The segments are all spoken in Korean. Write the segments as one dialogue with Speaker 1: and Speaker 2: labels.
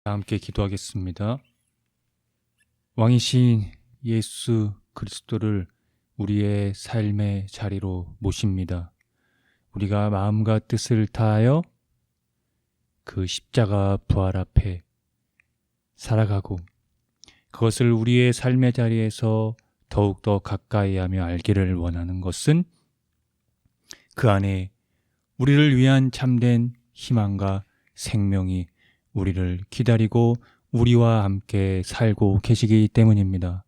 Speaker 1: 함께 기도하겠습니다. 왕이신 예수 그리스도를 우리의 삶의 자리로 모십니다. 우리가 마음과 뜻을 다하여 그 십자가 부활 앞에 살아가고 그것을 우리의 삶의 자리에서 더욱더 가까이 하며 알기를 원하는 것은 그 안에 우리를 위한 참된 희망과 생명이 우리를 기다리고 우리와 함께 살고 계시기 때문입니다.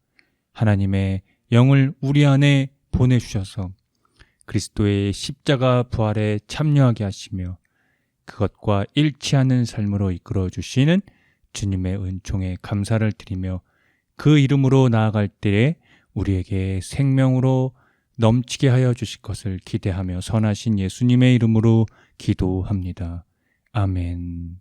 Speaker 1: 하나님의 영을 우리 안에 보내주셔서 그리스도의 십자가 부활에 참여하게 하시며 그것과 일치하는 삶으로 이끌어 주시는 주님의 은총에 감사를 드리며 그 이름으로 나아갈 때에 우리에게 생명으로 넘치게 하여 주실 것을 기대하며 선하신 예수님의 이름으로 기도합니다. 아멘.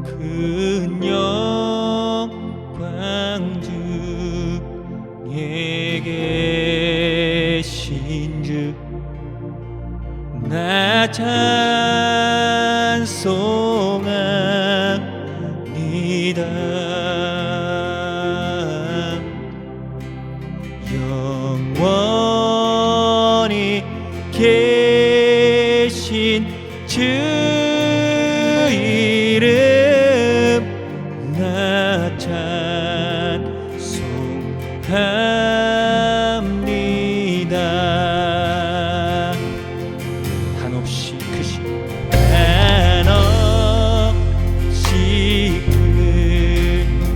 Speaker 2: 큰 영광 중에 계신 주 나 찬송합니다. 영원히 계신 주 찬송합니다. 한없이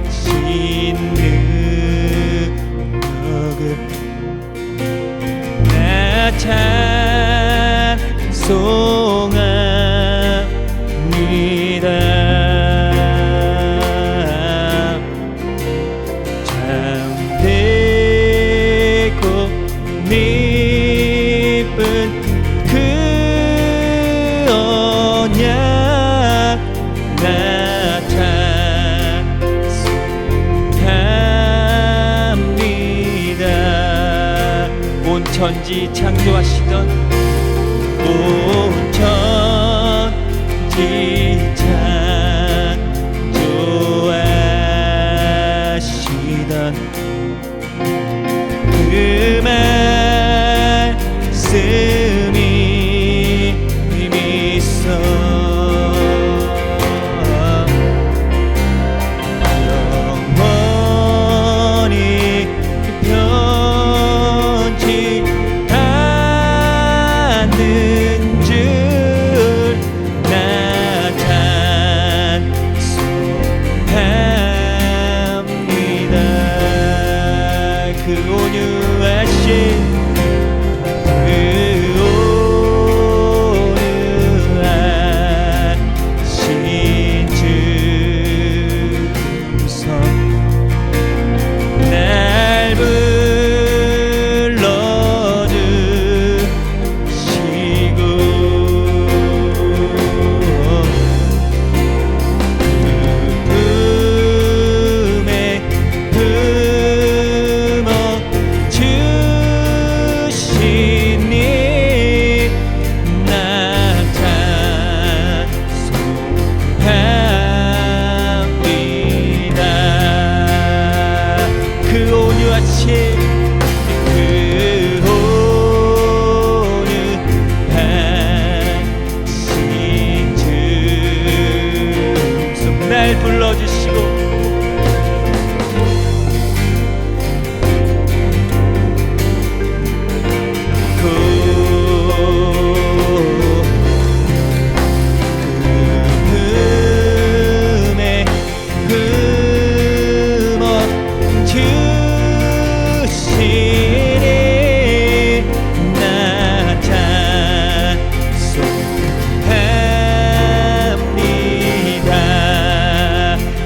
Speaker 2: 크신 능력은 나 찬송합니다. 천지 창조하시던 온 천지 창조하시던 그 말씀이 있어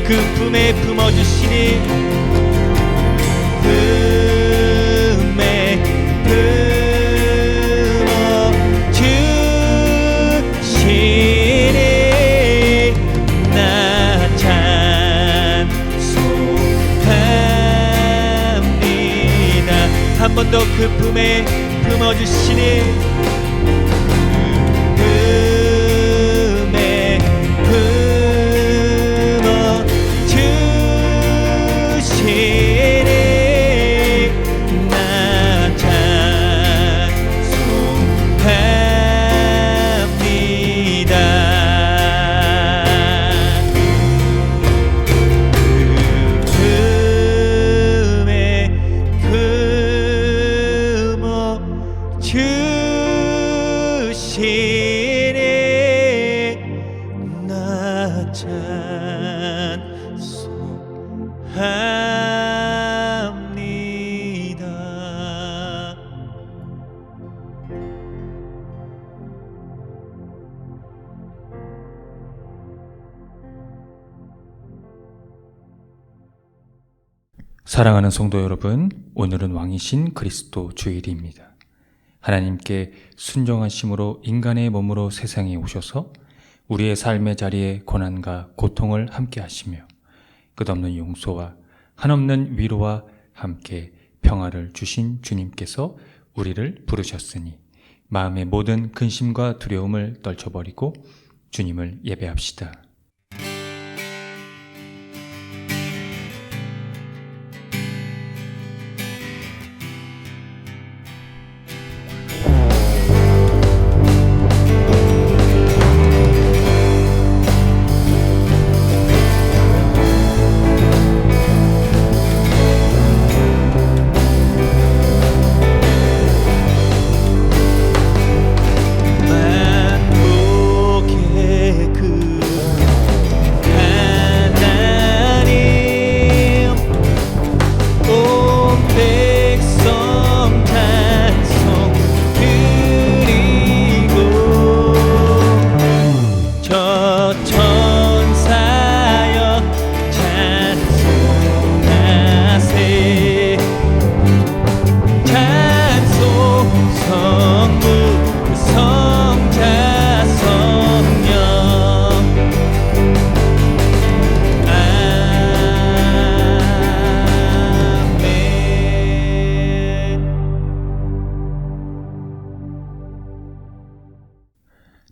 Speaker 2: 그 품에 품어주시니 품에 품어주시니 나 찬송합니다. 한 번 더 그 품에 품어주시니
Speaker 1: 사랑하는 성도 여러분, 오늘은 왕이신 그리스도 주일입니다. 하나님께 순종하심으로 인간의 몸으로 세상에 오셔서 우리의 삶의 자리에 고난과 고통을 함께 하시며 끝없는 용서와 한없는 위로와 함께 평화를 주신 주님께서 우리를 부르셨으니 마음의 모든 근심과 두려움을 떨쳐버리고 주님을 예배합시다.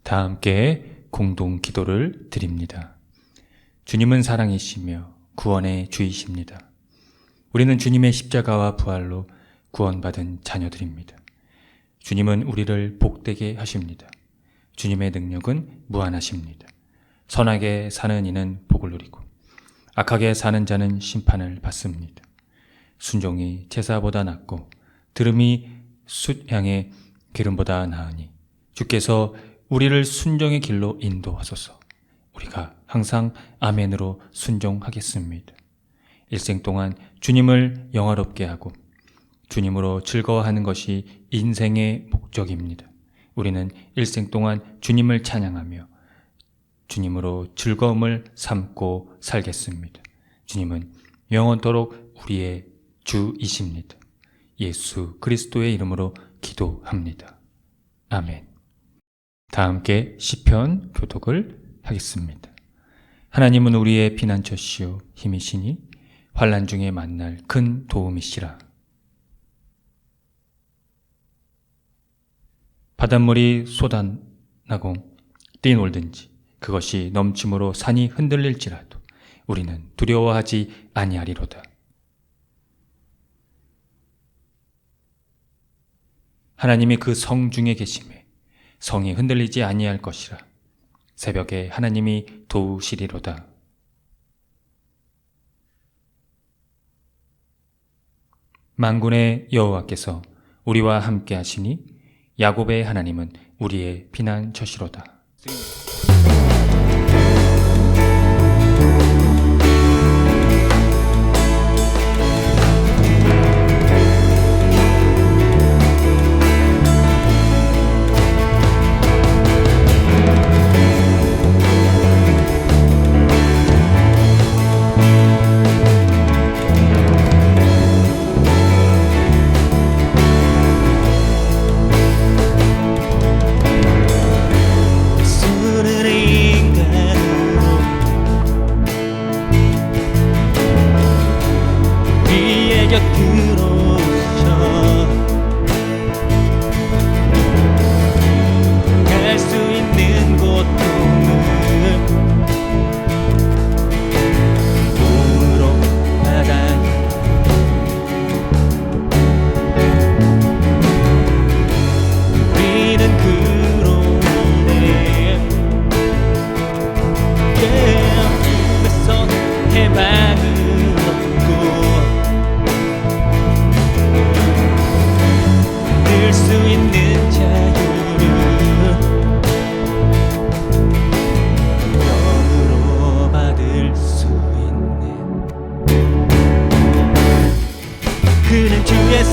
Speaker 1: 다 함께 공동 기도를 드립니다. 주님은 사랑이시며 구원의 주이십니다. 우리는 주님의 십자가와 부활로 구원받은 자녀들입니다. 주님은 우리를 복되게 하십니다. 주님의 능력은 무한하십니다. 선하게 사는 이는 복을 누리고 악하게 사는 자는 심판을 받습니다. 순종이 제사보다 낫고 들음이 숫향의 기름보다 나으니 주께서 우리를 순종의 길로 인도하소서. 우리가 항상 아멘으로 순종하겠습니다. 일생 동안 주님을 영화롭게 하고 주님으로 즐거워하는 것이 인생의 목적입니다. 우리는 일생 동안 주님을 찬양하며 주님으로 즐거움을 삼고 살겠습니다. 주님은 영원토록 우리의 주이십니다. 예수 그리스도의 이름으로 기도합니다. 아멘. 다 함께 시편 교독을 하겠습니다. 하나님은 우리의 피난처시요 힘이시니 환난 중에 만날 큰 도움이시라. 바닷물이 쏟아나고 뛰놀든지 그것이 넘침으로 산이 흔들릴지라도 우리는 두려워하지 아니하리로다. 하나님이 그 성 중에 계심에 성이 흔들리지 아니할 것이라. 새벽에 하나님이 도우시리로다. 만군의 여호와께서 우리와 함께 하시니 야곱의 하나님은 우리의 피난처시로다.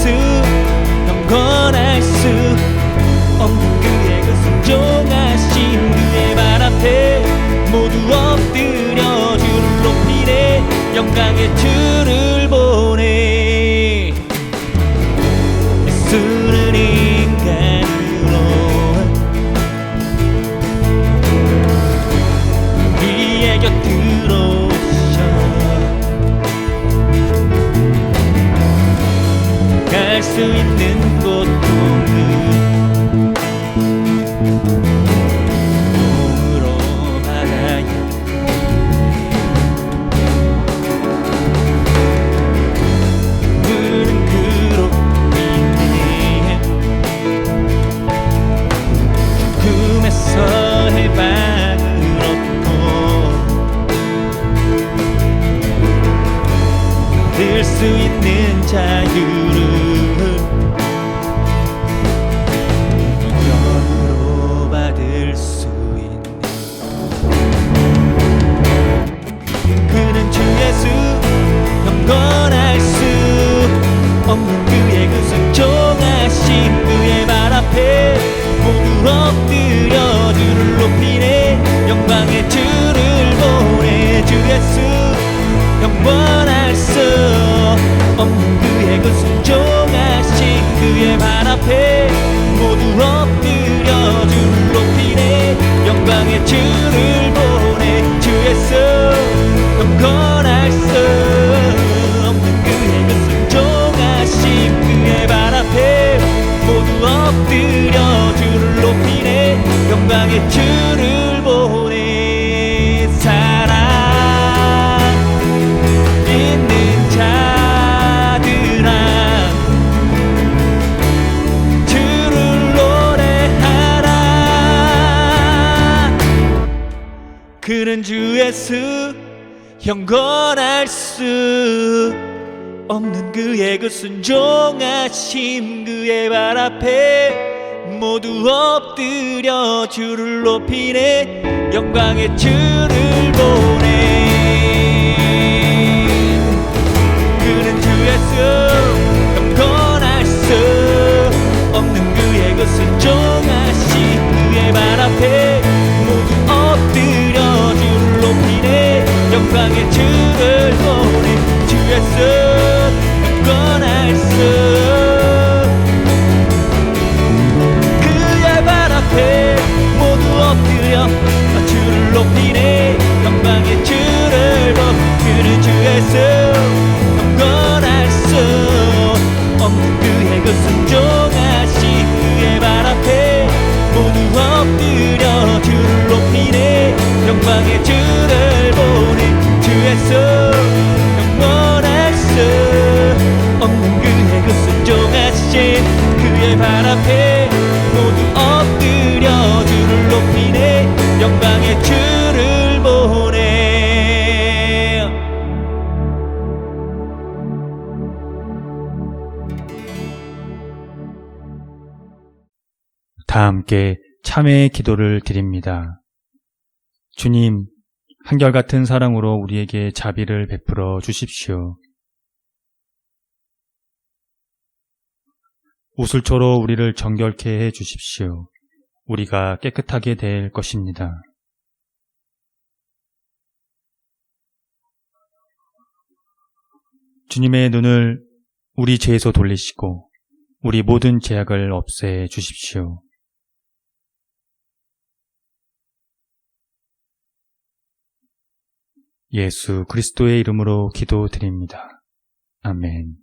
Speaker 2: 수 영원할 수 없는 그의 그 순종하신 그의 발 앞에 모두 엎드려 주를 높이네 영광의 주를 보내 예수는 인간으로 우리의 곁으로 오셔 갈 수 있는 고통을 몸으로 받아야 그는 그로 인해 죽음에서 해방을 얻고 얻을 수 있는 자유를 영으로 받을 수 있는 그는 주 예수 영원할 수 없는 그의 그 순종하신 그의 발 앞에 모두 엎드려 주를 높이네 영광의 주를 보내 주 예수 영원할 수 없는 그의 그 순종하신 그의 발 앞에 모두 엎드려 주를 높이네 영광의 주를 보내 주 예수 영원할 수 없는 그의 그 순종하신 그의 발 앞에 모두 엎드려 주를 높이네 영광의 주를 보내 사랑 있는 자들아 주를 노래하라 그는 주 예수 영원할 수 없는 그의 그 순종하심 그의 발 앞에 모두 엎드려 주를 높이네 영광의 주를 보내 그는 주 예수 영원할 수 없는 그의 그 순종하심 그의 발 앞에 모두 엎드려 주를 높이네 영광의 주를 보내 주 예수 영원할 수 그의 발 앞에 모두 엎드려 주를 높이네 영광의 주를 보내 그는 주 예수 영원할 수 없는 그의 그 순종하신 그의 발 앞에 모두 엎드려 주를 높이네 영광의 주를 보내 주 예수 영원할 수 없는 그의 그 순종하신 그의 발 앞에 모두 엎드려 주를 높이네 영광의 주를 보내
Speaker 1: 다 함께 참회의 기도를 드립니다. 주님, 한결같은 사랑으로 우리에게 자비를 베풀어 주십시오. 우슬초로 우리를 정결케 해 주십시오. 우리가 깨끗하게 될 것입니다. 주님의 눈을 우리 죄에서 돌리시고 우리 모든 죄악을 없애 주십시오. 예수 그리스도의 이름으로 기도드립니다. 아멘.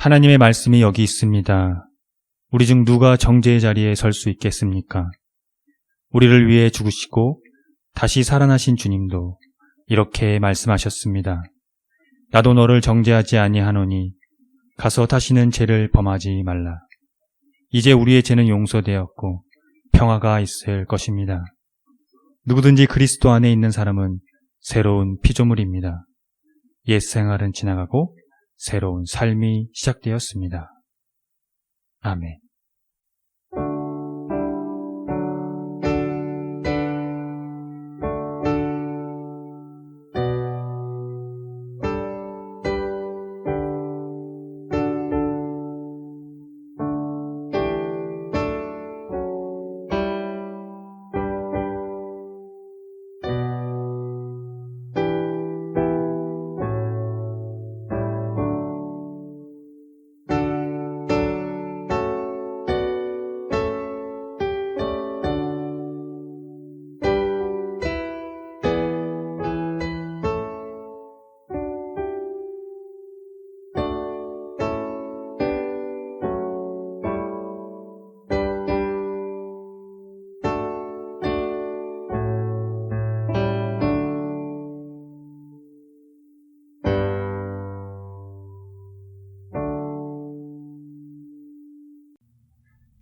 Speaker 1: 하나님의 말씀이 여기 있습니다. 우리 중 누가 정죄의 자리에 설 수 있겠습니까? 우리를 위해 죽으시고 다시 살아나신 주님도 이렇게 말씀하셨습니다. 나도 너를 정죄하지 아니하노니 가서 다시는 죄를 범하지 말라. 이제 우리의 죄는 용서되었고 평화가 있을 것입니다. 누구든지 그리스도 안에 있는 사람은 새로운 피조물입니다. 옛 생활은 지나가고 새로운 삶이 시작되었습니다. 아멘.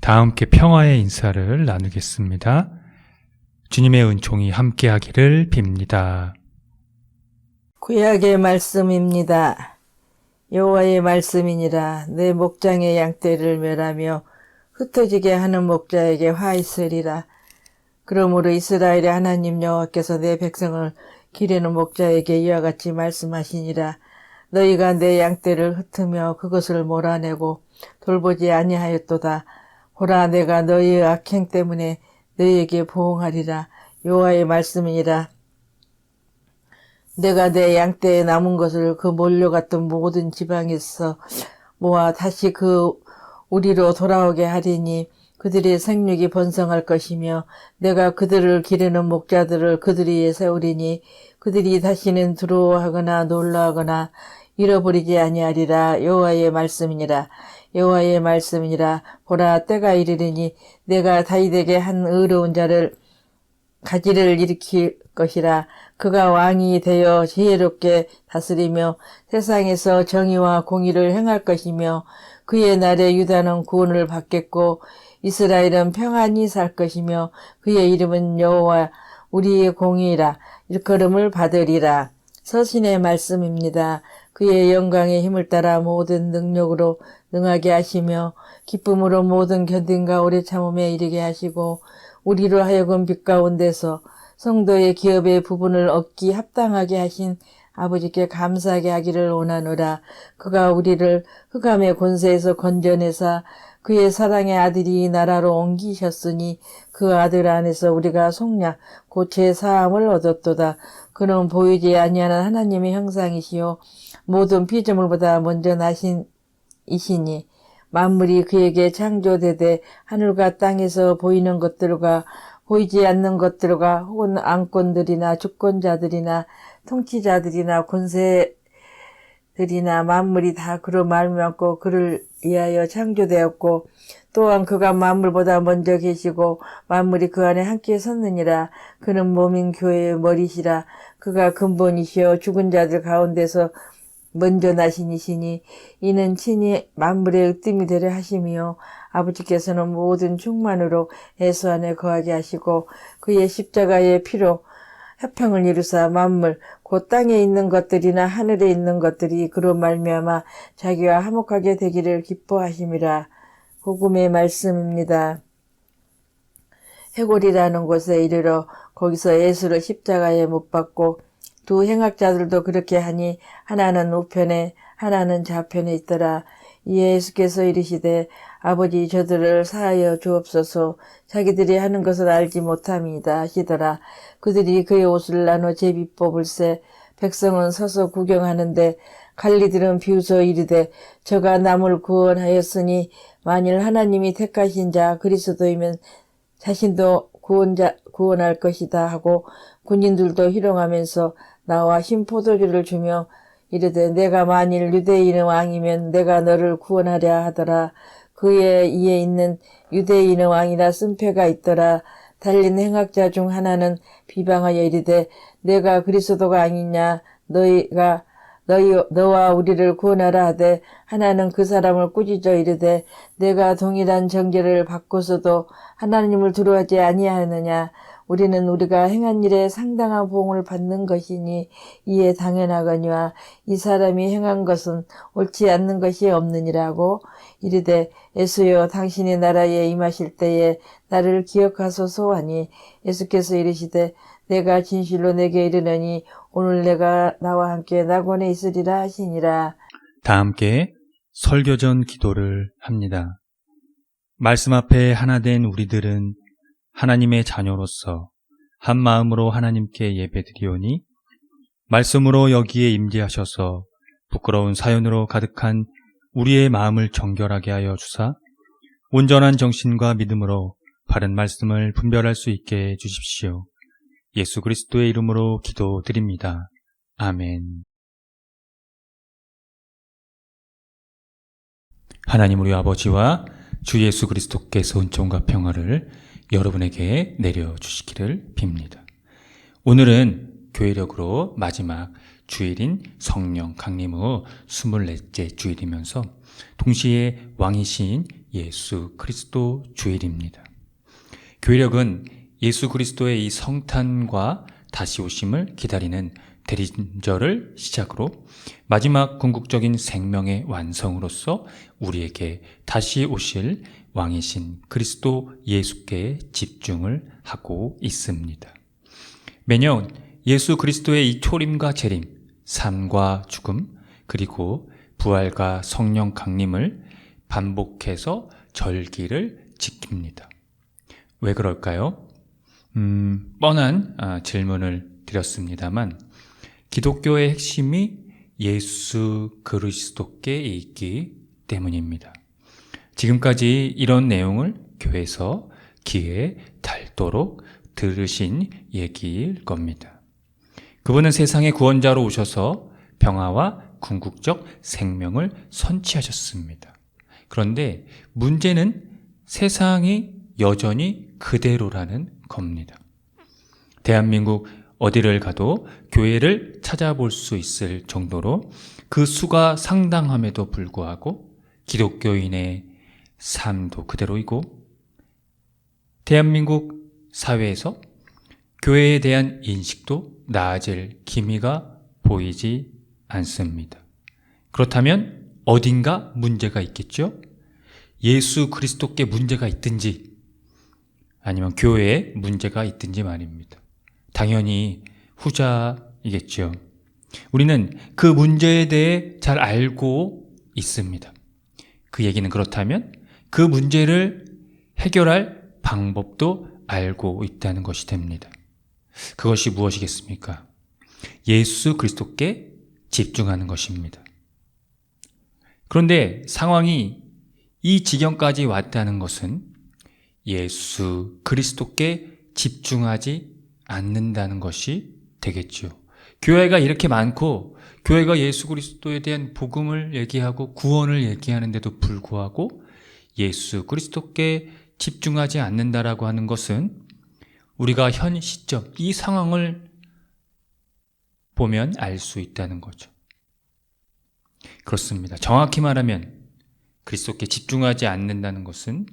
Speaker 1: 다 함께 평화의 인사를 나누겠습니다. 주님의 은총이 함께하기를 빕니다.
Speaker 3: 구약의 말씀입니다. 여호와의 말씀이니라. 내 목장의 양떼를 멸하며 흩어지게 하는 목자에게 화 있으리라. 그러므로 이스라엘의 하나님 여호와께서 내 백성을 기르는 목자에게 이와 같이 말씀하시니라. 너희가 내 양떼를 흩으며 그것을 몰아내고 돌보지 아니하였도다. 보라, 내가 너희의 악행 때문에 너희에게 보응하리라. 여호와의 말씀이니라. 내가 내 양떼에 남은 것을 그 몰려갔던 모든 지방에서 모아 다시 그 우리로 돌아오게 하리니 그들의 생육이 번성할 것이며 내가 그들을 기르는 목자들을 그들 위에 세우리니 그들이 다시는 두려워하거나 놀라거나 잃어버리지 아니하리라. 여호와의 말씀이니라. 여호와의 말씀이니라. 보라, 때가 이르리니 내가 다윗에게 한 의로운 자를 가지를 일으킬 것이라. 그가 왕이 되어 지혜롭게 다스리며 세상에서 정의와 공의를 행할 것이며 그의 날에 유다는 구원을 받겠고 이스라엘은 평안히 살 것이며 그의 이름은 여호와 우리의 공의라. 일컬음을 받으리라. 서신의 말씀입니다. 그의 영광의 힘을 따라 모든 능력으로 능하게 하시며 기쁨으로 모든 견딘과 오래 참음에 이르게 하시고 우리로 하여금 빛 가운데서 성도의 기업의 부분을 얻기 합당하게 하신 아버지께 감사하게 하기를 원하노라. 그가 우리를 흑암의 권세에서 건져내사 그의 사랑의 아들이 이 나라로 옮기셨으니 그 아들 안에서 우리가 속량 곧 죄사함을 얻었도다. 그는 보이지 아니하는 하나님의 형상이시요 모든 피조물보다 먼저 나신 이시니 만물이 그에게 창조되되 하늘과 땅에서 보이는 것들과 보이지 않는 것들과 혹은 안건들이나 주권자들이나 통치자들이나 권세들이나 만물이 다 그로 말미암고 그를 위하여 창조되었고 또한 그가 만물보다 먼저 계시고 만물이 그 안에 함께 섰느니라. 그는 몸인 교회의 머리시라. 그가 근본이시여 죽은 자들 가운데서 먼저 나신 이시니 이는 친히 만물의 으뜸이 되려 하심이요 아버지께서는 모든 충만으로 예수 안에 거하게 하시고 그의 십자가의 피로 화평을 이루사 만물 곧 땅에 있는 것들이나 하늘에 있는 것들이 그로 말미암아 자기와 화목하게 되기를 기뻐하심이라. 복음의 말씀입니다. 해골이라는 곳에 이르러 거기서 예수를 십자가에 못 박고 두 행악자들도 그렇게 하니 하나는 우편에 하나는 좌편에 있더라. 이에 예수께서 이르시되 아버지 저들을 사하여 주옵소서 자기들이 하는 것을 알지 못함이다 하시더라. 그들이 그의 옷을 나눠 제비 뽑을새 백성은 서서 구경하는데 관리들은 비웃어 이르되 저가 남을 구원하였으니 만일 하나님이 택하신 자 그리스도이면 자신도 구원할 것이다 하고 군인들도 희롱하면서 나와 흰 포도주를 주며 이르되 내가 만일 유대인의 왕이면 내가 너를 구원하려 하더라. 그의 이에 있는 유대인의 왕이라 쓴표가 있더라. 달린 행악자 중 하나는 비방하여 이르되 내가 그리스도가 아니냐. 너와 우리를 구원하라 하되 하나는 그 사람을 꾸짖어 이르되 내가 동일한 정죄를 받고서도 하나님을 두려워하지 아니하느냐. 우리는 우리가 행한 일에 상당한 보응을 받는 것이니 이에 당연하거니와 이 사람이 행한 것은 옳지 않는 것이 없느니라고 이르되 예수여 당신의 나라에 임하실 때에 나를 기억하소서 하니 예수께서 이르시되 내가 진실로 내게 이르노니 오늘 내가 나와 함께 낙원에 있으리라 하시니라.
Speaker 1: 다 함께 설교전 기도를 합니다. 말씀 앞에 하나 된 우리들은 하나님의 자녀로서 한 마음으로 하나님께 예배드리오니 말씀으로 여기에 임재하셔서 부끄러운 사연으로 가득한 우리의 마음을 정결하게 하여 주사 온전한 정신과 믿음으로 바른 말씀을 분별할 수 있게 해 주십시오. 예수 그리스도의 이름으로 기도드립니다. 아멘. 하나님 우리 아버지와 주 예수 그리스도께서 은총과 평화를 여러분에게 내려주시기를 빕니다. 오늘은 교회력으로 마지막 주일인 성령 강림 후 24째 주일이면서 동시에 왕이신 예수 그리스도 주일입니다. 교회력은 예수 그리스도의 이 성탄과 다시 오심을 기다리는 대리절을 시작으로 마지막 궁극적인 생명의 완성으로서 우리에게 다시 오실 왕이신 그리스도 예수께 집중을 하고 있습니다. 매년 예수 그리스도의 이 초림과 재림, 삶과 죽음, 그리고 부활과 성령 강림을 반복해서 절기를 지킵니다. 왜 그럴까요? 뻔한 질문을 드렸습니다만 기독교의 핵심이 예수 그리스도께 있기 때문입니다. 지금까지 이런 내용을 교회에서 귀에 닳도록 들으신 얘기일 겁니다. 그분은 세상의 구원자로 오셔서 평화와 궁극적 생명을 선취하셨습니다. 그런데 문제는 세상이 여전히 그대로라는 겁니다. 대한민국 어디를 가도 교회를 찾아볼 수 있을 정도로 그 수가 상당함에도 불구하고 기독교인의 삶도 그대로이고 대한민국 사회에서 교회에 대한 인식도 나아질 기미가 보이지 않습니다. 그렇다면 어딘가 문제가 있겠죠? 예수 그리스도께 문제가 있든지 아니면 교회에 문제가 있든지 말입니다. 당연히 후자이겠죠. 우리는 그 문제에 대해 잘 알고 있습니다. 그 얘기는 그렇다면 그 문제를 해결할 방법도 알고 있다는 것이 됩니다. 그것이 무엇이겠습니까? 예수 그리스도께 집중하는 것입니다. 그런데 상황이 이 지경까지 왔다는 것은 예수 그리스도께 집중하지 않는다는 것이 되겠죠. 교회가 이렇게 많고 교회가 예수 그리스도에 대한 복음을 얘기하고 구원을 얘기하는데도 불구하고 예수 그리스도께 집중하지 않는다라고 하는 것은 우리가 현 시점 이 상황을 보면 알 수 있다는 거죠. 그렇습니다. 정확히 말하면 그리스도께 집중하지 않는다는 것은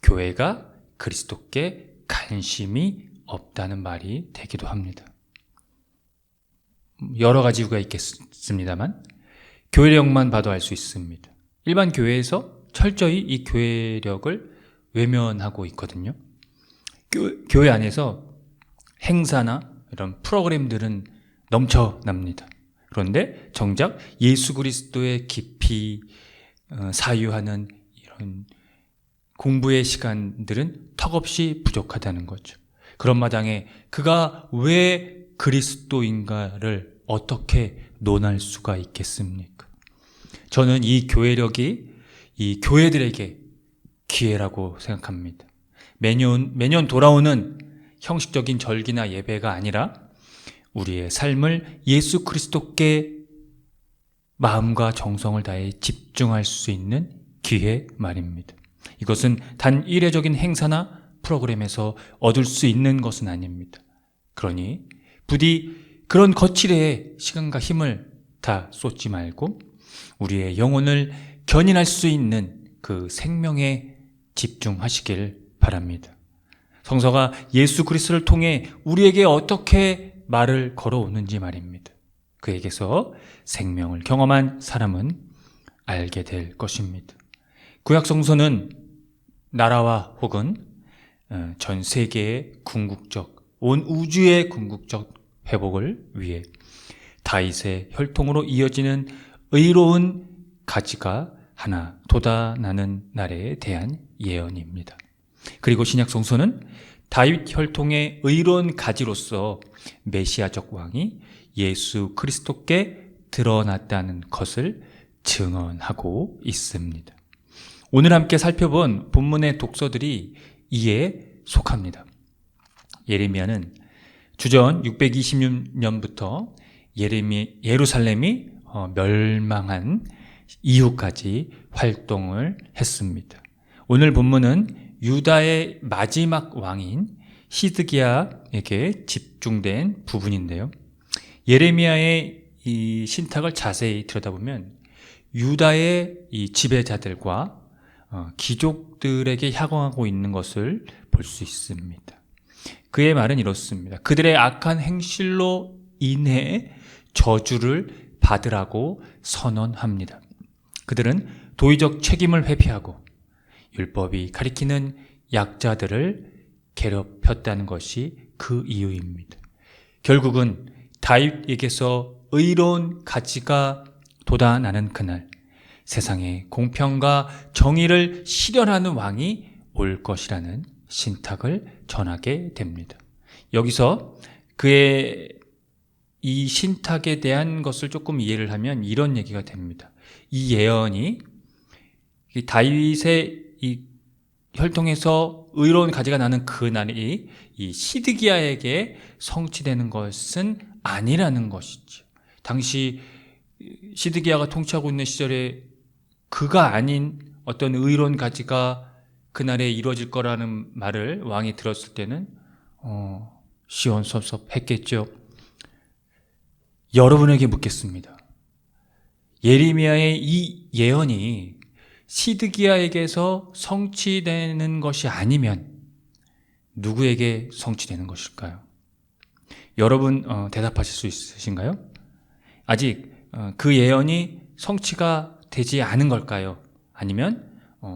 Speaker 1: 교회가 그리스도께 관심이 없다는 말이 되기도 합니다. 여러 가지 이유가 있겠습니다만 교회력만 봐도 알 수 있습니다. 일반 교회에서 철저히 이 교회력을 외면하고 있거든요. 교회 안에서 행사나 이런 프로그램들은 넘쳐납니다. 그런데 정작 예수 그리스도의 깊이 사유하는 이런 공부의 시간들은 턱없이 부족하다는 거죠. 그런 마당에 그가 왜 그리스도인가를 어떻게 논할 수가 있겠습니까? 저는 이 교회력이 이 교회들에게 기회라고 생각합니다. 매년 돌아오는 형식적인 절기나 예배가 아니라 우리의 삶을 예수 그리스도께 마음과 정성을 다해 집중할 수 있는 기회 말입니다. 이것은 단 이례적인 행사나 프로그램에서 얻을 수 있는 것은 아닙니다. 그러니 부디 그런 거칠에 시간과 힘을 다 쏟지 말고 우리의 영혼을 견인할 수 있는 그 생명에 집중하시길 바랍니다. 성서가 예수 그리스도를 통해 우리에게 어떻게 말을 걸어오는지 말입니다. 그에게서 생명을 경험한 사람은 알게 될 것입니다. 구약 성서는 나라와 혹은 전 세계의 궁극적, 온 우주의 궁극적 회복을 위해 다윗의 혈통으로 이어지는 의로운 가지가 하나 돋아나는 날에 대한 예언입니다. 그리고 신약 성서는 다윗 혈통의 의로운 가지로서 메시아적 왕이 예수 그리스도께 드러났다는 것을 증언하고 있습니다. 오늘 함께 살펴본 본문의 독서들이 이에 속합니다. 예레미야는 주전 626년부터 예루살렘이 멸망한 이후까지 활동을 했습니다. 오늘 본문은 유다의 마지막 왕인 시드기야에게 집중된 부분인데요. 예레미야의 이 신탁을 자세히 들여다보면 유다의 이 지배자들과 귀족들에게 향하고 있는 것을 볼 수 있습니다. 그의 말은 이렇습니다. 그들의 악한 행실로 인해 저주를 받으라고 선언합니다. 그들은 도의적 책임을 회피하고 율법이 가리키는 약자들을 괴롭혔다는 것이 그 이유입니다. 결국은 다윗에게서 의로운 가지가 돋아나는 그날, 세상에 공평과 정의를 실현하는 왕이 올 것이라는 신탁을 전하게 됩니다. 여기서 그의 이 신탁에 대한 것을 조금 이해를 하면 이런 얘기가 됩니다. 이 예언이 다윗의 이 혈통에서 의로운 가지가 나는 그날이 이 시드기야에게 성취되는 것은 아니라는 것이죠. 당시 시드기야가 통치하고 있는 시절에 그가 아닌 어떤 의로운 가지가 그날에 이루어질 거라는 말을 왕이 들었을 때는 시원섭섭했겠죠. 여러분에게 묻겠습니다. 예레미야의 이 예언이 시드기야에게서 성취되는 것이 아니면 누구에게 성취되는 것일까요? 여러분 대답하실 수 있으신가요? 아직 그 예언이 성취가 되지 않은 걸까요? 아니면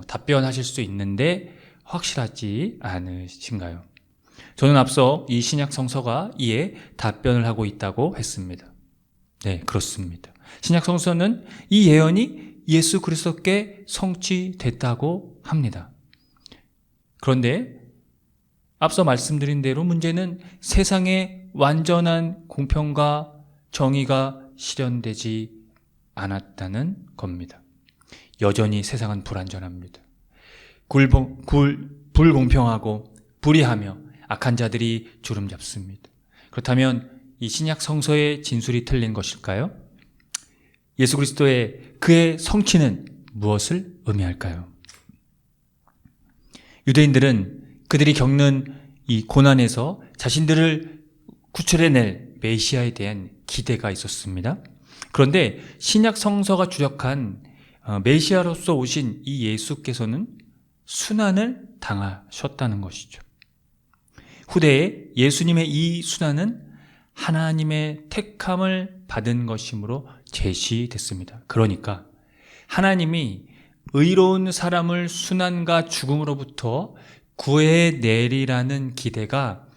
Speaker 1: 답변하실 수 있는데 확실하지 않으신가요? 저는 앞서 이 신약 성서가 이에 답변을 하고 있다고 했습니다. 네, 그렇습니다. 신약 성서는 이 예언이 예수 그리스도께 성취됐다고 합니다. 그런데 앞서 말씀드린 대로 문제는 세상에 완전한 공평과 정의가 실현되지 않았다는 겁니다. 여전히 세상은 불완전합니다. 불공평하고 불의하며 악한 자들이 주름 잡습니다. 그렇다면 이 신약 성서의 진술이 틀린 것일까요? 예수 그리스도의 그의 성취는 무엇을 의미할까요? 유대인들은 그들이 겪는 이 고난에서 자신들을 구출해낼 메시아에 대한 기대가 있었습니다. 그런데 신약 성서가 주력한 메시아로서 오신 이 예수께서는 순환을 당하셨다는 것이죠. 후대에 예수님의 이 순환은 하나님의 택함을 받은 것이므로 제시됐습니다. 그러니까 하나님이 의로운 사람을 순환과 죽음으로부터 구해내리라는 기대가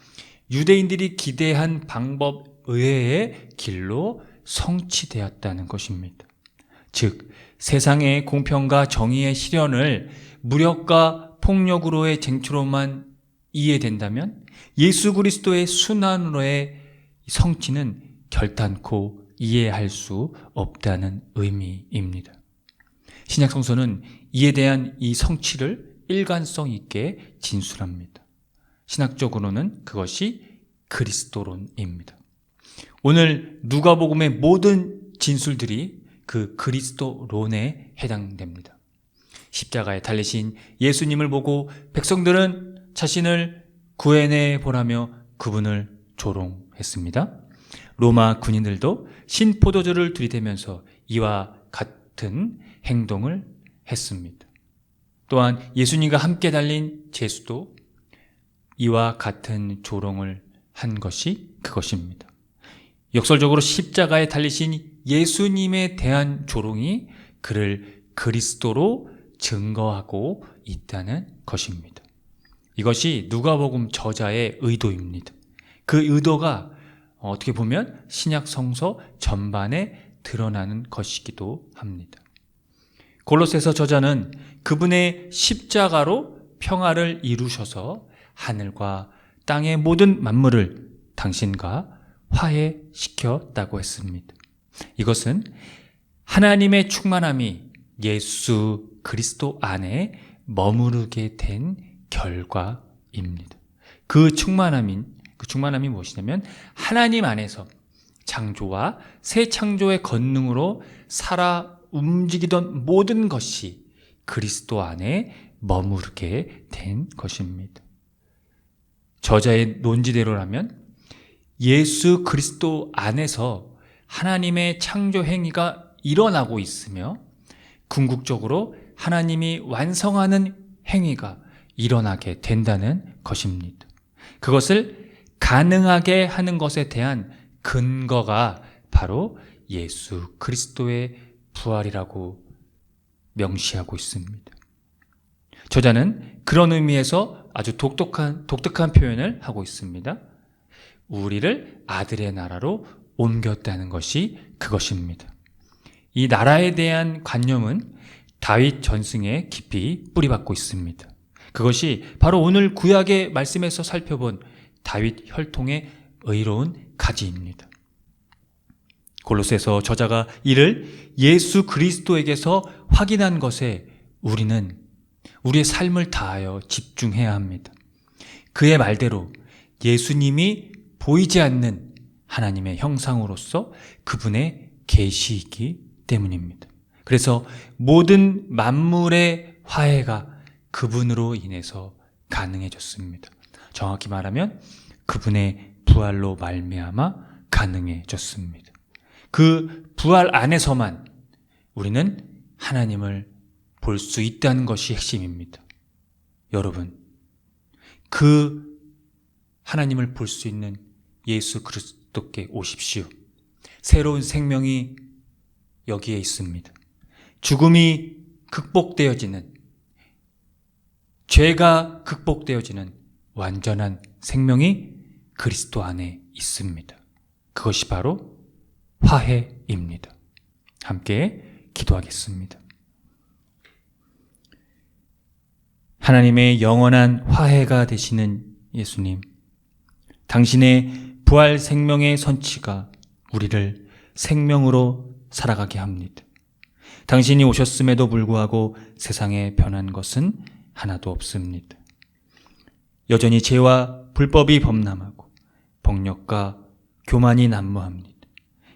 Speaker 1: 유대인들이 기대한 방법 의외의 길로 성취되었다는 것입니다. 즉 세상의 공평과 정의의 실현을 무력과 폭력으로의 쟁취로만 이해된다면 예수 그리스도의 순환으로의 성취는 결단코 이해할 수 없다는 의미입니다. 신약 성서는 이에 대한 이 성취를 일관성 있게 진술합니다. 신학적으로는 그것이 그리스도론입니다. 오늘 누가복음의 모든 진술들이 그 그리스도론에 해당됩니다. 십자가에 달리신 예수님을 보고 백성들은 자신을 구해내 보라며 그분을 조롱했습니다. 로마 군인들도 신포도주를 들이대면서 이와 같은 행동을 했습니다. 또한 예수님과 함께 달린 제수도 이와 같은 조롱을 한 것이 그것입니다. 역설적으로 십자가에 달리신 예수님에 대한 조롱이 그를 그리스도로 증거하고 있다는 것입니다. 이것이 누가복음 저자의 의도입니다. 그 의도가 어떻게 보면 신약 성서 전반에 드러나는 것이기도 합니다. 골로새서 저자는 그분의 십자가로 평화를 이루셔서 하늘과 땅의 모든 만물을 당신과 화해시켰다고 했습니다. 이것은 하나님의 충만함이 예수 그리스도 안에 머무르게 된 결과입니다. 그 충만함이 무엇이냐면 하나님 안에서 창조와 새 창조의 권능으로 살아 움직이던 모든 것이 그리스도 안에 머무르게 된 것입니다. 저자의 논지대로라면 예수 그리스도 안에서 하나님의 창조 행위가 일어나고 있으며 궁극적으로 하나님이 완성하는 행위가 일어나게 된다는 것입니다. 그것을 가능하게 하는 것에 대한 근거가 바로 예수 그리스도의 부활이라고 명시하고 있습니다. 저자는 그런 의미에서 아주 독특한 표현을 하고 있습니다. 우리를 아들의 나라로 옮겼다는 것이 그것입니다. 이 나라에 대한 관념은 다윗 전승에 깊이 뿌리박고 있습니다. 그것이 바로 오늘 구약의 말씀에서 살펴본 다윗 혈통의 의로운 가지입니다. 골로새서 저자가 이를 예수 그리스도에게서 확인한 것에 우리는 우리의 삶을 다하여 집중해야 합니다. 그의 말대로 예수님이 보이지 않는 하나님의 형상으로서 그분의 계시이기 때문입니다. 그래서 모든 만물의 화해가 그분으로 인해서 가능해졌습니다. 정확히 말하면 그분의 부활로 말미암아 가능해졌습니다. 그 부활 안에서만 우리는 하나님을 볼 수 있다는 것이 핵심입니다. 여러분, 그 하나님을 볼 수 있는 예수 그리스도께 오십시오. 새로운 생명이 여기에 있습니다. 죽음이 극복되어지는, 죄가 극복되어지는 완전한 생명이 그리스도 안에 있습니다. 그것이 바로 화해입니다. 함께 기도하겠습니다. 하나님의 영원한 화해가 되시는 예수님, 당신의 부활 생명의 선치가 우리를 생명으로 살아가게 합니다. 당신이 오셨음에도 불구하고 세상에 변한 것은 하나도 없습니다. 여전히 죄와 불법이 범람하고 폭력과 교만이 난무합니다.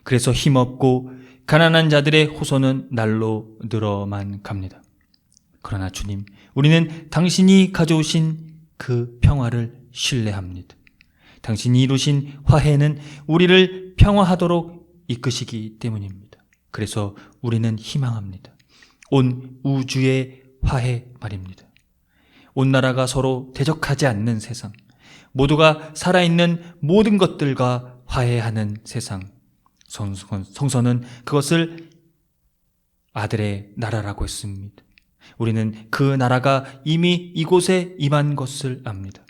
Speaker 1: 그래서 힘없고 가난한 자들의 호소는 날로 늘어만 갑니다. 그러나 주님, 우리는 당신이 가져오신 그 평화를 신뢰합니다. 당신이 이루신 화해는 우리를 평화하도록 이끄시기 때문입니다. 그래서 우리는 희망합니다. 온 우주의 화해 말입니다. 온 나라가 서로 대적하지 않는 세상, 모두가 살아있는 모든 것들과 화해하는 세상, 성서는 그것을 아들의 나라라고 했습니다. 우리는 그 나라가 이미 이곳에 임한 것을 압니다.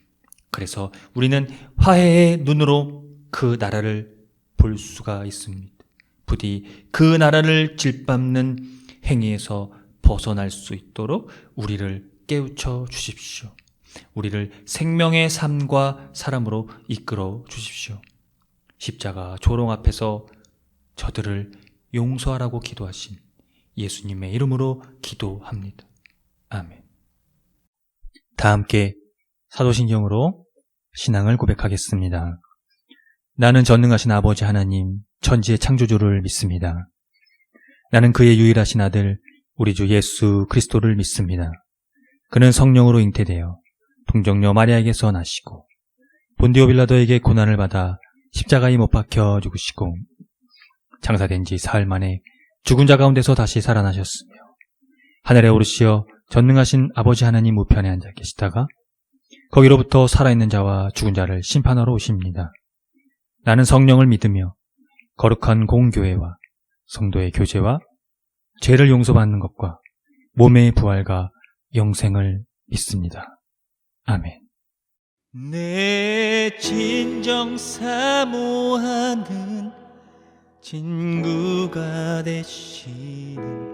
Speaker 1: 그래서 우리는 화해의 눈으로 그 나라를 볼 수가 있습니다. 부디 그 나라를 짓밟는 행위에서 벗어날 수 있도록 우리를 깨우쳐 주십시오. 우리를 생명의 삶과 사람으로 이끌어 주십시오. 십자가 조롱 앞에서 저들을 용서하라고 기도하신 예수님의 이름으로 기도합니다. 아멘. 다 함께 사도신경으로 신앙을 고백하겠습니다. 나는 전능하신 아버지 하나님, 천지의 창조주를 믿습니다. 나는 그의 유일하신 아들 우리 주 예수 그리스도를 믿습니다. 그는 성령으로 잉태되어 동정녀 마리아에게서 나시고 본디오 빌라도에게 고난을 받아 십자가에 못 박혀 죽으시고 장사된 지 사흘 만에 죽은 자 가운데서 다시 살아나셨으며 하늘에 오르시어 전능하신 아버지 하나님 우편에 앉아 계시다가 거기로부터 살아있는 자와 죽은 자를 심판하러 오십니다. 나는 성령을 믿으며 거룩한 공교회와 성도의 교제와 죄를 용서받는 것과 몸의 부활과 영생을 믿습니다. 아멘.
Speaker 2: 내 진정 사모하는 친구가 되시는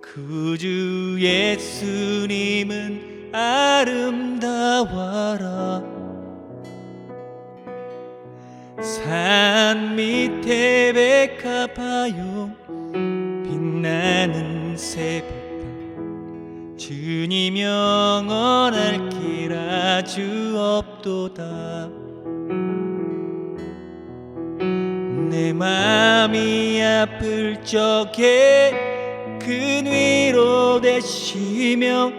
Speaker 2: 구주 예수님은 아름다워라. 산 밑에 백합화용 빛나는 새벽별 주님 영원할 길 아주 없도다. 내 맘이 아플 적에 큰 위로 되시며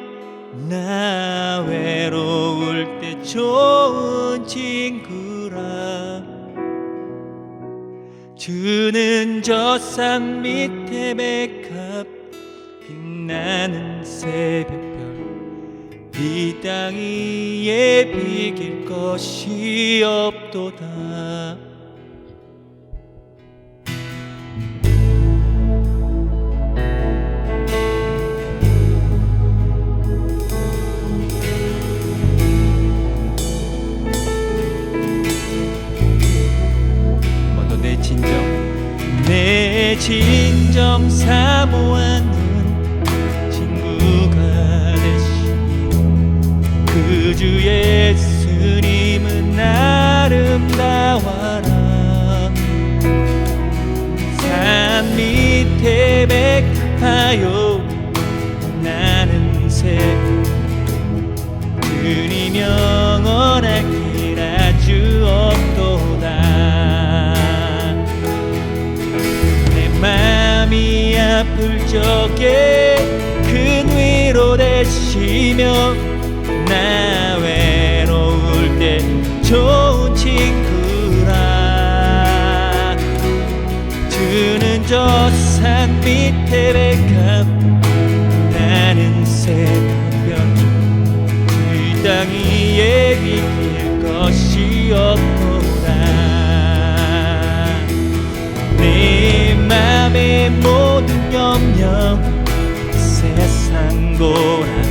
Speaker 2: 나 외로울 때 좋은 친구라. 주는 저 산 밑에 백합 빛나는 새벽별 이 땅 위에 비길 것이 없도다. 내 진정 사모하는 친구가 되시니 그주 예수님은 아름다워라. 산 밑에 백합화요 나는 새벽 주님 영원할 길 아주 없도다. 맘이 아플 적에 큰 위로 되시며 나 외로울 때 좋은 친구라. 주는 저 산 밑에 백합 나는 새벽별 이 땅 위에 비길 것이 없도다. 내 맘의 모든 염려 세상 고난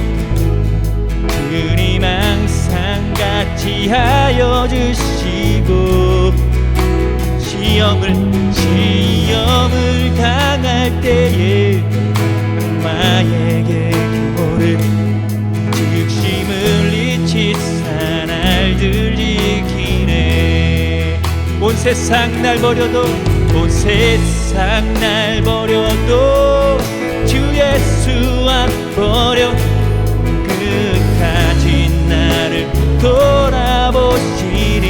Speaker 2: 주님 항상 같이 하여 주시고 시험을 당할 때에 악마에게 모를 즉심을 잊히사 날 들이키네. 온 세상 날 버려도 온 세상 날 버려도 주 예수 안 버려 끝까지 나를 돌아보시니.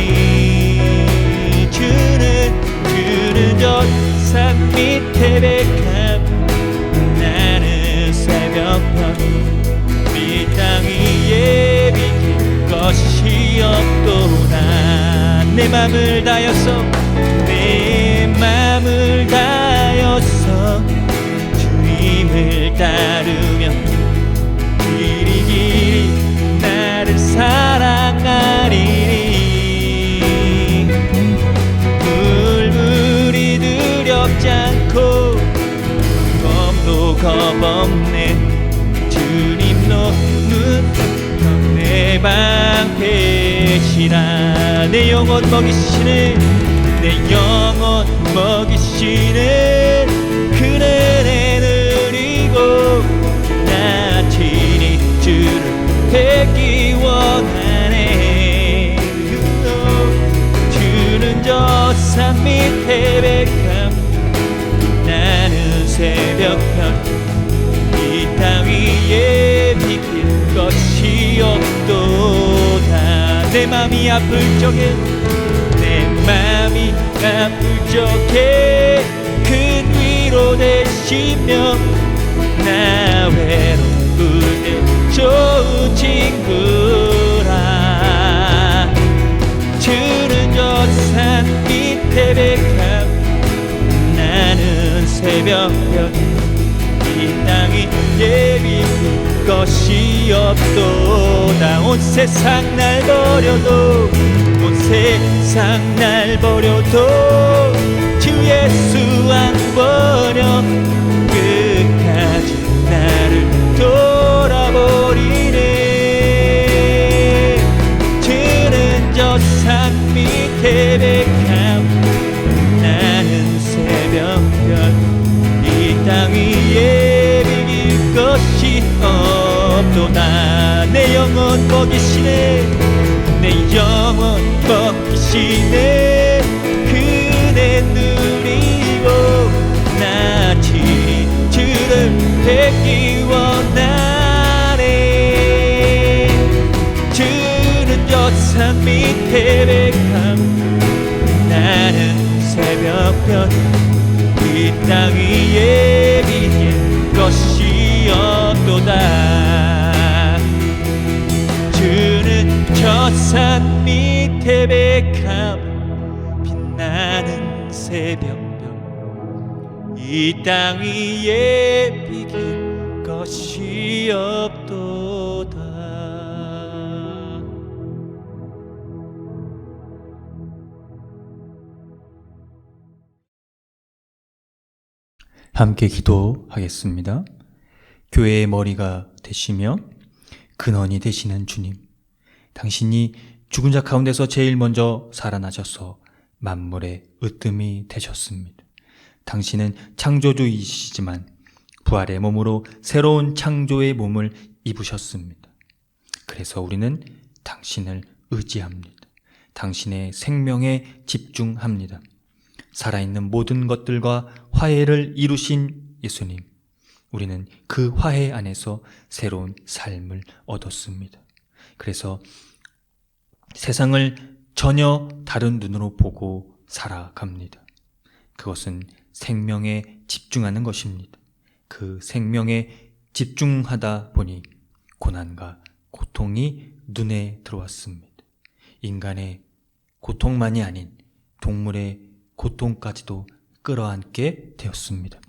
Speaker 2: 주는 저 산 밑에 백합 나는 새벽별 이 땅 위에 비길 것이 없도다. 내 맘을 다해서 내 맘을 다하여서 주님을 따르며 길이 나를 사랑하리니. 물불이 두렵지 않고 검도 겁없네. 주님 노는 내 방패시라. 내 영혼 먹이시네. 내 영혼 먹이시는 그 은혜 누리고 나 친히 주를 뵙기 원하네. 주는 저 산 밑에 백합 나는 새벽별 이 땅 위에 비길 것이 없도다. 내 맘이 아플 적에 내 맘이 아플 적에 큰 위로 되시 있으며 나 외로울 때 좋은 친구라. 주는 저 산 밑에 백합, 나는 새벽별, 이 땅이 예비 것이 없도다. 온 세상 날 버려도, 온 세상 날 버려도 주 예수 안 버려. 끝까지 나를 돌아버리네. 주는 저 산 밑에 백합, 나는 새벽별, 이 땅 위에 비길 것이 없도다. 내 영혼 거기 계시네, 내 영혼 거기 계시네. 그네 누리고 나 친히 주를 뵙기 원하네. 주는 저 산 밑에 백합, 나는 새벽별, 이 땅 위에 비길 것이 없도다. 주는 저 산 밑에 백합, 빛나는 새벽별, 이 땅 위에 비길 것이 없도다.
Speaker 1: 함께 기도하겠습니다. 교회의 머리가 되시며 근원이 되시는 주님, 당신이 죽은 자 가운데서 제일 먼저 살아나셔서 만물의 으뜸이 되셨습니다. 당신은 창조주이시지만 부활의 몸으로 새로운 창조의 몸을 입으셨습니다. 그래서 우리는 당신을 의지합니다. 당신의 생명에 집중합니다. 살아있는 모든 것들과 화해를 이루신 예수님, 우리는 그 화해 안에서 새로운 삶을 얻었습니다. 그래서 세상을 전혀 다른 눈으로 보고 살아갑니다. 그것은 생명에 집중하는 것입니다. 그 생명에 집중하다 보니 고난과 고통이 눈에 들어왔습니다. 인간의 고통만이 아닌 동물의 고통까지도 끌어안게 되었습니다.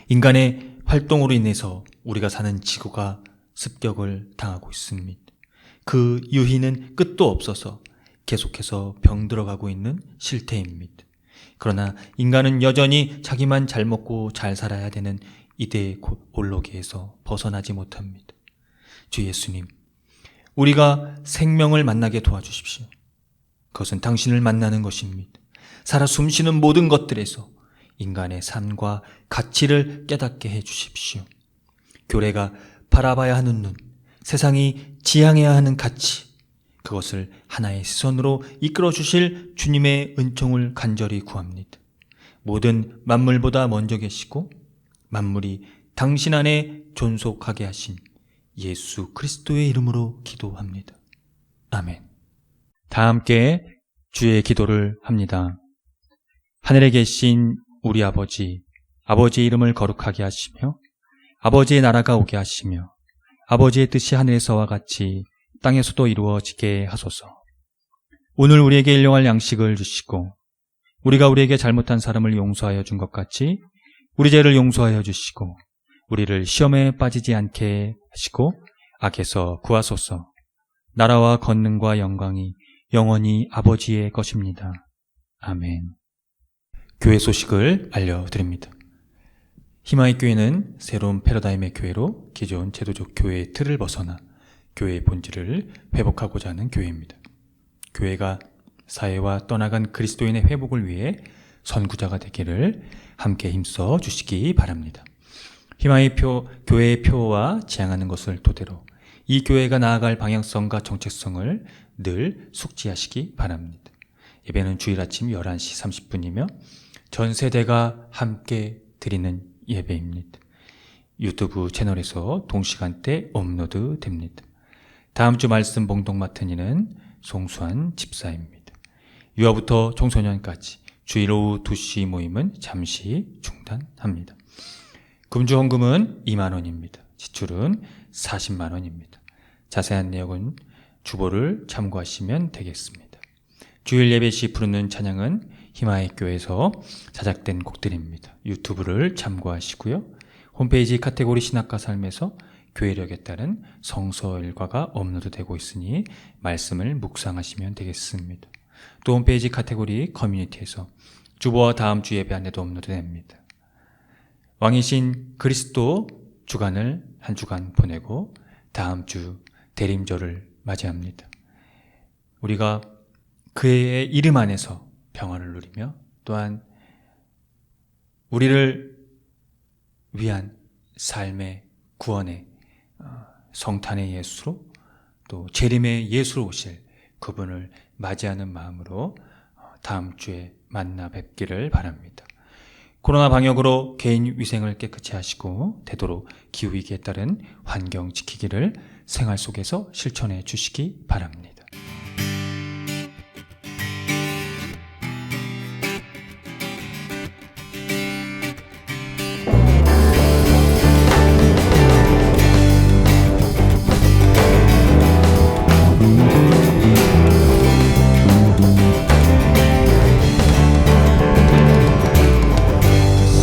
Speaker 1: 인간의 활동으로 인해서 우리가 사는 지구가 습격을 당하고 있습니다. 그 유희는 끝도 없어서 계속해서 병들어가고 있는 실태입니다. 그러나 인간은 여전히 자기만 잘 먹고 잘 살아야 되는 이대의 올로기에서 벗어나지 못합니다. 주 예수님, 우리가 생명을 만나게 도와주십시오. 그것은 당신을 만나는 것입니다. 살아 숨쉬는 모든 것들에서 인간의 삶과 가치를 깨닫게 해주십시오. 교회가 바라봐야 하는 눈, 세상이 지향해야 하는 가치, 그것을 하나의 시선으로 이끌어 주실 주님의 은총을 간절히 구합니다. 모든 만물보다 먼저 계시고 만물이 당신 안에 존속하게 하신 예수 그리스도의 이름으로 기도합니다. 아멘. 다 함께 주의 기도를 합니다. 하늘에 계신 우리 아버지, 아버지의 이름을 거룩하게 하시며 아버지의 나라가 오게 하시며 아버지의 뜻이 하늘에서와 같이 땅에서도 이루어지게 하소서. 오늘 우리에게 일용할 양식을 주시고 우리가 우리에게 잘못한 사람을 용서하여 준 것 같이 우리 죄를 용서하여 주시고 우리를 시험에 빠지지 않게 하시고 악에서 구하소서. 나라와 권능과 영광이 영원히 아버지의 것입니다. 아멘. 교회 소식을 알려드립니다. 희망의 교회는 새로운 패러다임의 교회로 기존 제도적 교회의 틀을 벗어나 교회의 본질을 회복하고자 하는 교회입니다. 교회가 사회와 떠나간 그리스도인의 회복을 위해 선구자가 되기를 함께 힘써 주시기 바랍니다. 희망의 교회의 표와 지향하는 것을 토대로 이 교회가 나아갈 방향성과 정체성을 늘 숙지하시기 바랍니다. 예배는 주일 아침 11시 30분이며 전 세대가 함께 드리는 예배입니다. 유튜브 채널에서 동시간대 업로드 됩니다. 다음 주 말씀 봉독 맡은 이는 송수환 집사입니다. 유아부터 청소년까지 주일 오후 2시 모임은 잠시 중단합니다. 금주 헌금은 2만 원입니다. 지출은 40만 원입니다. 자세한 내용은 주보를 참고하시면 되겠습니다. 주일 예배 시 부르는 찬양은 희마의 교회에서 제작된 곡들입니다. 유튜브를 참고하시고요. 홈페이지 카테고리 신학과 삶에서 교회력에 따른 성서 일과가 업로드되고 있으니 말씀을 묵상하시면 되겠습니다. 또 홈페이지 카테고리 커뮤니티에서 주보와 다음 주 예배 안내도 업로드됩니다. 왕이신 그리스도 주간을 한 주간 보내고 다음 주 대림절을 맞이합니다. 우리가 그의 이름 안에서 평화를 누리며 또한 우리를 위한 삶의 구원의 성탄의 예수로 또 재림의 예수로 오실 그분을 맞이하는 마음으로 다음 주에 만나 뵙기를 바랍니다. 코로나 방역으로 개인 위생을 깨끗이 하시고 되도록 기후위기에 따른 환경 지키기를 생활 속에서 실천해 주시기 바랍니다.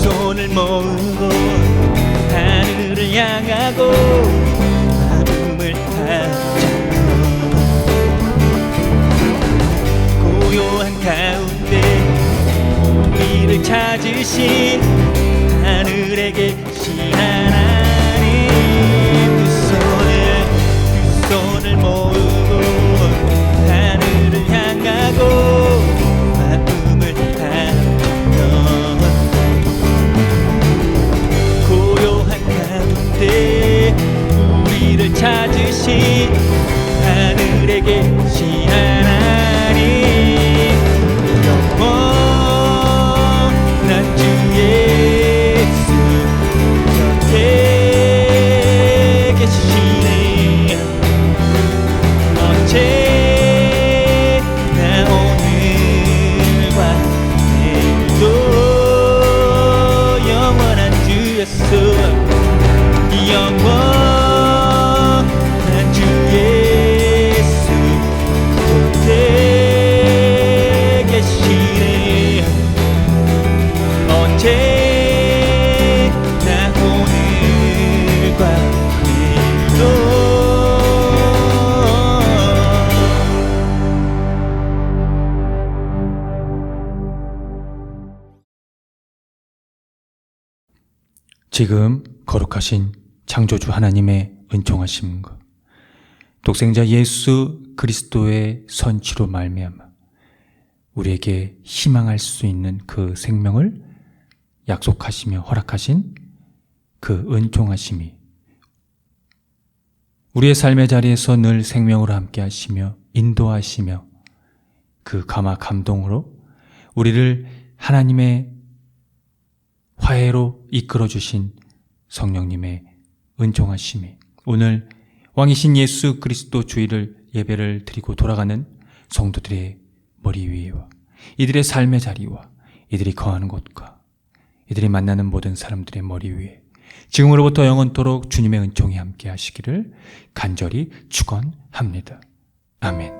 Speaker 2: 손을 모으고 하늘을 향하고 마음을 다잡고 고요한 가운데 우리를 찾으신 하늘에 계신 하나님 두 손을 모으고 하늘을 향하고 마음을 다잡고 고요한 가운데 우리를 찾으신 하늘에 계신 하나님 영원한 주 예수 곁에 계시네 언제나 오늘과 내일도 영원한 주 예수 영원한 주 예수 곁에 계시네 언제나 오늘과 내일도
Speaker 1: 지금 거룩하신 창조주 하나님의 은총하심과 독생자 예수 그리스도의 선취로 말미암아 우리에게 희망할 수 있는 그 생명을 약속하시며 허락하신 그 은총하심이 우리의 삶의 자리에서 늘 생명으로 함께 하시며 인도하시며 그 감화 감동으로 우리를 하나님의 화해로 이끌어주신 성령님의 은총하심이 오늘 왕이신 예수 그리스도 주일을 예배를 드리고 돌아가는 성도들의 머리 위에와 이들의 삶의 자리와 이들이 거하는 곳과 이들이 만나는 모든 사람들의 머리 위에 지금으로부터 영원토록 주님의 은총이 함께 하시기를 간절히 축원합니다. 아멘.